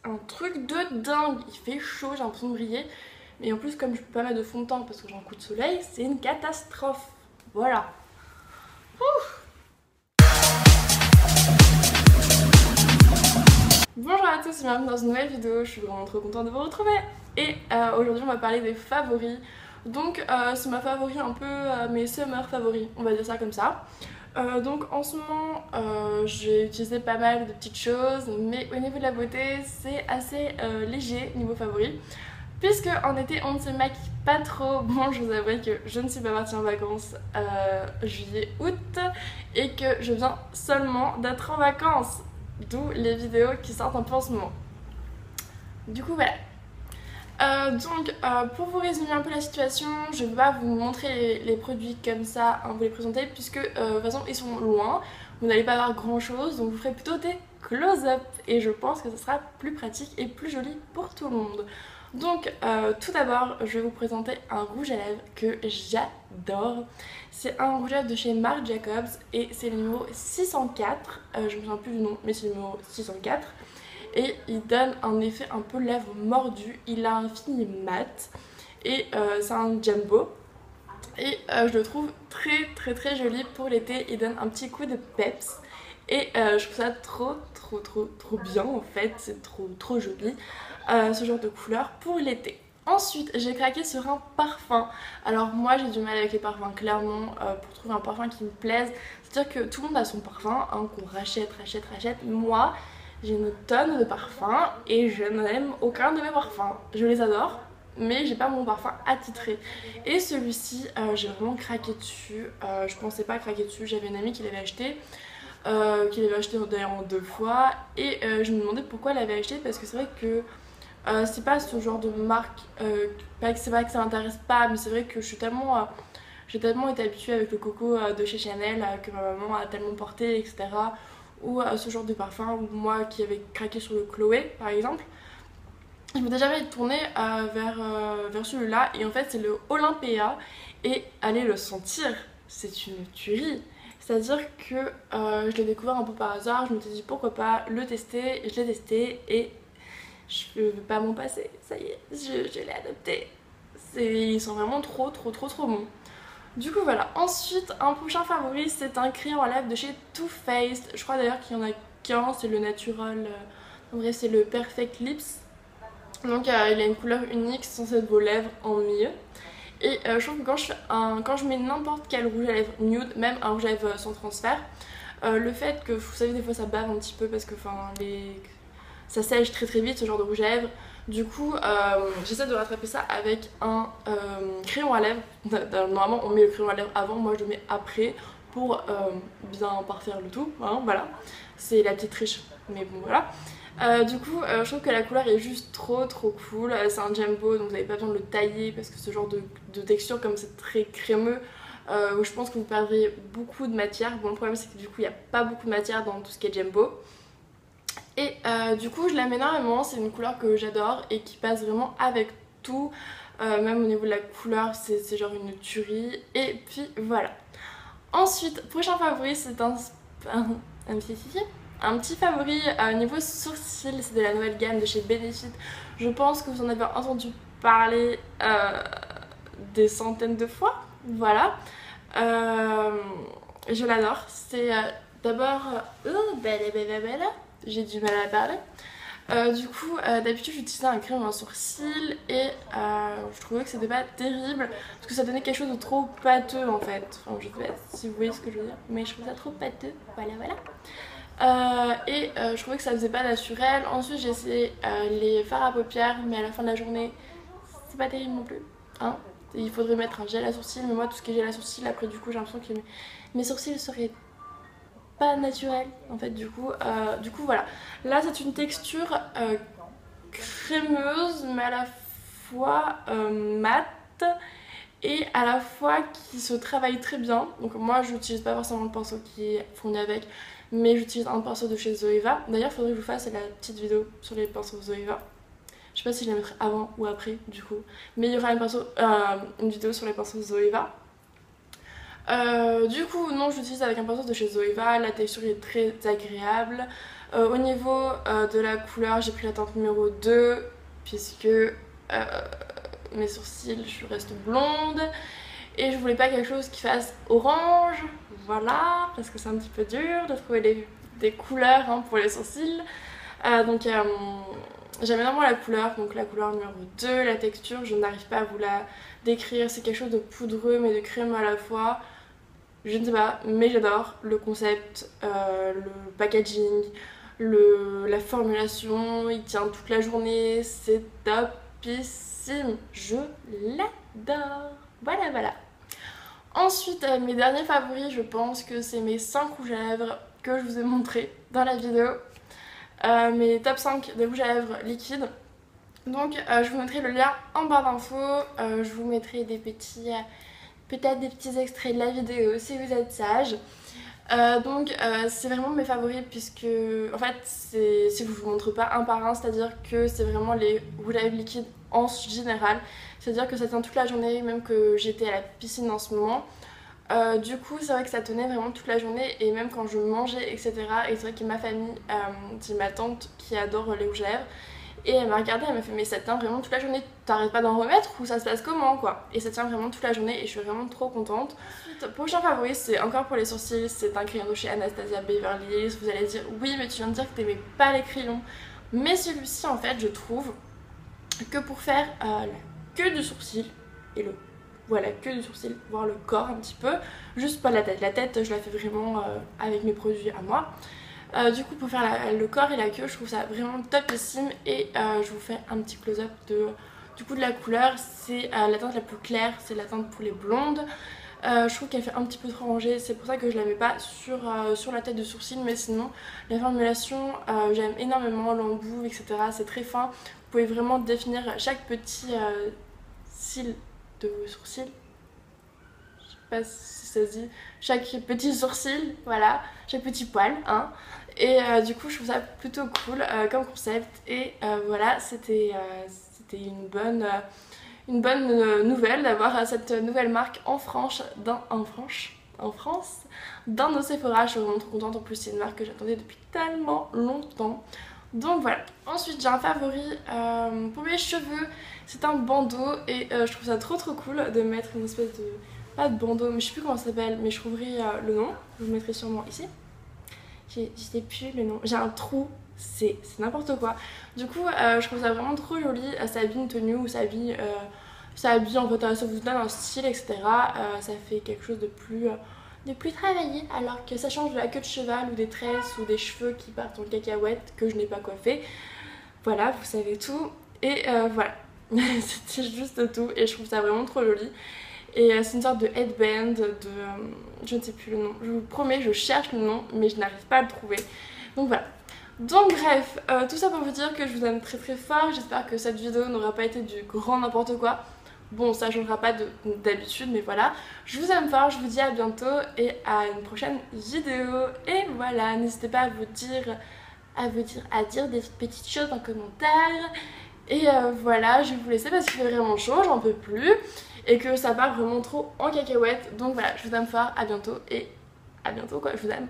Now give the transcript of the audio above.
un truc de dingue. Il fait chaud, j'ai l'impression de briller. Mais en plus, comme je peux pas mettre de fond de teint parce que j'ai un coup de soleil, c'est une catastrophe. Voilà. Bonjour à tous et bienvenue dans une nouvelle vidéo. Je suis vraiment trop contente de vous retrouver. Et aujourd'hui, on va parler des favoris. Donc, c'est ma favori un peu, mes summer favoris, on va dire ça comme ça. Donc en ce moment j'ai utilisé pas mal de petites choses, mais au niveau de la beauté c'est assez léger niveau favori, puisque en été on ne se maquille pas trop. Bon, je vous avoue que je ne suis pas partie en vacances juillet août et que je viens seulement d'être en vacances, d'où les vidéos qui sortent un peu en ce moment. Du coup voilà. Pour vous résumer un peu la situation, je ne vais pas vous montrer les produits comme ça, vous les présenter, puisque de toute façon ils sont loin, vous n'allez pas avoir grand chose, donc vous ferez plutôt des close-up et je pense que ce sera plus pratique et plus joli pour tout le monde. Donc tout d'abord, je vais vous présenter un rouge à lèvres que j'adore. C'est un rouge à lèvres de chez Marc Jacobs et c'est le numéro 604, je me souviens plus du nom, mais c'est le numéro 604. Et il donne un effet un peu lèvres mordues. Il a un fini mat et c'est un jumbo et je le trouve très joli pour l'été. Il donne un petit coup de peps et je trouve ça trop bien en fait. C'est trop joli ce genre de couleur pour l'été. Ensuite, j'ai craqué sur un parfum. Alors moi j'ai du mal avec les parfums clairement, pour trouver un parfum qui me plaise. C'est-à-dire que tout le monde a son parfum hein, qu'on rachète. Moi j'ai une tonne de parfums et je n'aime aucun de mes parfums. Je les adore, mais j'ai pas mon parfum attitré. Et celui-ci, j'ai vraiment craqué dessus. Je pensais pas craquer dessus. J'avais une amie qui l'avait acheté. D'ailleurs en 2 fois. Et je me demandais pourquoi elle l'avait acheté. Parce que c'est vrai que c'est pas ce genre de marque. C'est pas que ça m'intéresse pas, mais c'est vrai que j'ai tellement été habituée avec le coco de chez Chanel que ma maman a tellement porté, etc. Ou ce genre de parfum, ou moi qui avais craqué sur le Chloé par exemple. Je m'étais jamais tournée vers celui-là et en fait c'est le Olympea et allez le sentir, c'est une tuerie. C'est-à-dire que je l'ai découvert un peu par hasard, je me suis dit pourquoi pas le tester, je l'ai testé et je ne veux pas m'en passer, ça y est, je l'ai adopté. Ils sont vraiment trop bons. Du coup voilà, ensuite un prochain favori c'est un crayon à lèvres de chez Too Faced. Je crois d'ailleurs qu'il y en a qu'un, c'est le natural, en vrai c'est le Perfect Lips. Donc il a une couleur unique, c'est censé être vos lèvres en mieux. Et je trouve que quand je mets n'importe quel rouge à lèvres nude, même un rouge à lèvres sans transfert, le fait que vous savez des fois ça bave un petit peu parce que ça sèche très vite ce genre de rouge à lèvres. Du coup, j'essaie de rattraper ça avec un crayon à lèvres. Normalement, on met le crayon à lèvres avant, moi je le mets après pour bien parfaire le tout. Hein, voilà, c'est la petite triche, mais bon voilà. Du coup, je trouve que la couleur est juste trop cool. C'est un jumbo, donc vous n'avez pas besoin de le tailler parce que ce genre de texture, comme c'est très crémeux, où je pense que vous perdrez beaucoup de matière. Bon, le problème c'est que du coup, il n'y a pas beaucoup de matière dans tout ce qui est jumbo. Et du coup je l'aime énormément, c'est une couleur que j'adore et qui passe vraiment avec tout, même au niveau de la couleur c'est genre une tuerie. Et puis voilà. Ensuite, prochain favori c'est un petit favori niveau sourcils, c'est de la nouvelle gamme de chez Benefit. Je pense que vous en avez entendu parler des centaines de fois, voilà. Je l'adore, c'est d'abord... belle. J'ai du mal à parler. Du coup, d'habitude j'utilisais un crayon à sourcils et je trouvais que c'était pas terrible parce que ça donnait quelque chose de trop pâteux en fait. Enfin, je sais pas si vous voyez ce que je veux dire, mais je trouvais ça trop pâteux. Voilà. Je trouvais que ça faisait pas naturel. Ensuite, j'ai essayé les fards à paupières, mais à la fin de la journée, c'est pas terrible non plus. Hein, il faudrait mettre un gel à sourcils, mais moi, tout ce qui est gel à sourcils, après, du coup, j'ai l'impression que mes sourcils seraient pas naturel en fait du coup voilà, là c'est une texture crémeuse mais à la fois mate et à la fois qui se travaille très bien. Donc moi j'utilise pas forcément le pinceau qui est fourni avec, mais j'utilise un pinceau de chez Zoeva. D'ailleurs faudrait que je vous fasse la petite vidéo sur les pinceaux Zoeva. Je sais pas si je la mettrai avant ou après du coup, mais il y aura une vidéo sur les pinceaux Zoeva. Du coup, non, j'utilise avec un pinceau de chez Zoeva, la texture est très agréable. Au niveau de la couleur, j'ai pris la teinte numéro 2 puisque mes sourcils, je reste blonde et je voulais pas quelque chose qui fasse orange, voilà, parce que c'est un petit peu dur de trouver des couleurs hein, pour les sourcils. Donc j'aime énormément la couleur, donc la couleur numéro 2, la texture, je n'arrive pas à vous la décrire, c'est quelque chose de poudreux mais de crème à la fois. Je ne sais pas, mais j'adore le concept, le packaging, la formulation, il tient toute la journée, c'est topissime, je l'adore. Voilà, voilà. Ensuite, mes derniers favoris, je pense que c'est mes 5 rouges à lèvres que je vous ai montré dans la vidéo. Mes top 5 des rouges à lèvres liquides. Donc, je vous mettrai le lien en barre d'infos. Je vous mettrai peut-être des petits extraits de la vidéo si vous êtes sage. Donc c'est vraiment mes favoris puisque en fait si je vous montre pas un par un, c'est à dire que c'est vraiment les rouges à lèvres liquides en général, c'est à dire que ça tient toute la journée, même que j'étais à la piscine en ce moment. Du coup c'est vrai que ça tenait vraiment toute la journée et même quand je mangeais etc. Et c'est vrai que ma famille, c'est ma tante qui adore les rouges à lèvres. Et elle m'a regardée, elle m'a fait mais ça tient vraiment toute la journée, t'arrêtes pas d'en remettre ou ça se passe comment quoi? Et ça tient vraiment toute la journée et je suis vraiment trop contente. Ensuite, prochain favori c'est encore pour les sourcils, c'est un crayon de chez Anastasia Beverly Hills. Vous allez dire oui mais tu viens de dire que t'aimais pas les crayons. Mais celui-ci en fait je trouve que pour faire la queue du sourcil et voilà, queue du sourcil, voir le corps un petit peu, juste pas la tête. La tête je la fais vraiment avec mes produits à moi. Du coup pour faire le corps et la queue je trouve ça vraiment topissime et je vous fais un petit close-up du coup de la couleur. C'est la teinte la plus claire, c'est la teinte pour les blondes. Je trouve qu'elle fait un petit peu trop rangée, c'est pour ça que je la mets pas sur la tête de sourcil, mais sinon la formulation j'aime énormément, l'embout etc, c'est très fin. Vous pouvez vraiment définir chaque petit cil de vos sourcils. Je sais pas si ça se dit, chaque petit sourcil, voilà, chaque petit poil, hein. Et du coup je trouve ça plutôt cool comme concept et voilà, c'était une bonne nouvelle d'avoir cette nouvelle marque en France dans nos Sephora. Je suis vraiment trop contente, en plus c'est une marque que j'attendais depuis tellement longtemps. Donc voilà. Ensuite j'ai un favori pour mes cheveux, c'est un bandeau et je trouve ça trop cool de mettre une espèce de, pas de bandeau mais je sais plus comment ça s'appelle, mais je trouverai le nom, je vous le mettrai sûrement ici. Je sais plus le nom, j'ai un trou, c'est n'importe quoi. Du coup je trouve ça vraiment trop joli, ça habille une tenue ou ça habille en fait, ça vous donne un style etc. Ça fait quelque chose de plus travaillé, alors que ça change de la queue de cheval ou des tresses ou des cheveux qui partent en cacahuète que je n'ai pas coiffé. Voilà, vous savez tout et voilà. C'était juste tout et je trouve ça vraiment trop joli. Et c'est une sorte de headband, je ne sais plus le nom, je vous promets, je cherche le nom mais je n'arrive pas à le trouver. Donc voilà. Donc bref, tout ça pour vous dire que je vous aime très fort, j'espère que cette vidéo n'aura pas été du grand n'importe quoi. Bon, ça changera pas d'habitude, mais voilà. Je vous aime fort, je vous dis à bientôt et à une prochaine vidéo. Et voilà, n'hésitez pas à dire des petites choses en commentaire. Et voilà, je vais vous laisser parce qu'il fait vraiment chaud, j'en peux plus. Et que ça part vraiment trop en cacahuète. Donc voilà, je vous aime fort, à bientôt et à bientôt quoi, je vous aime.